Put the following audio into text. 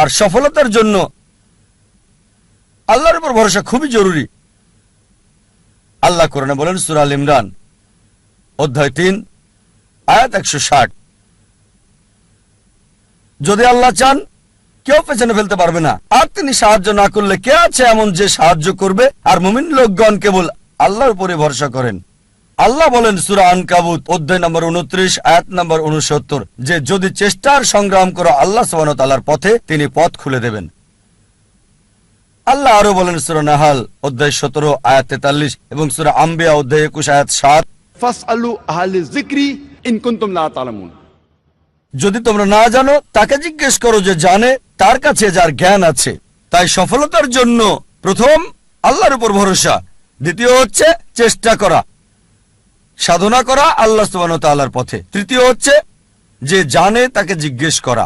আর সফলতার জন্য আল্লাহর উপর ভরসা খুবই জরুরি। আল্লাহ কোরআনে বলেন সূরা আল ইমরান অধ্যায় 3 আয়াত 160, যদি আল্লাহ চান কেউ পেছনে ফেলতে পারবে না, আর তিনি সাহায্য না করলে কে আছে এমন যে সাহায্য করবে? আর মুমিন লোকগণ কেবল আল্লাহর উপরে ভরসা করেন। আল্লাহ বলেন সূরা আনকাবুত অধ্যায় নম্বর 29 আয়াত নম্বর 69 যে যদি চেষ্টার সংগ্রাম করো আল্লাহ সুবহানাহু ওয়া তাআলার পথে, তিনি পথ খুলে দেবেন। আল্লাহ আরো বলেন সূরা নাহাল অধ্যায় 17 আয়াত 43 এবং সূরা আম্বিয়া অধ্যায় 21 আয়াত 7, ফাসআলু আহলিয যিকরি ইন কুনতুম লা তা'লামুন। যদি তোমরা না জানো তাকে জিজ্ঞেস করো যে জানে, তার কাছে যার জ্ঞান আছে। তাই সফলতার জন্য প্রথম আল্লাহর উপর ভরসা, দ্বিতীয় হচ্ছে চেষ্টা করা, সাধনা করা আল্লাহ সুবহানাহু ওয়া তাআলার পথে, তৃতীয় হচ্ছে যে জানে তাকে জিজ্ঞেস করা।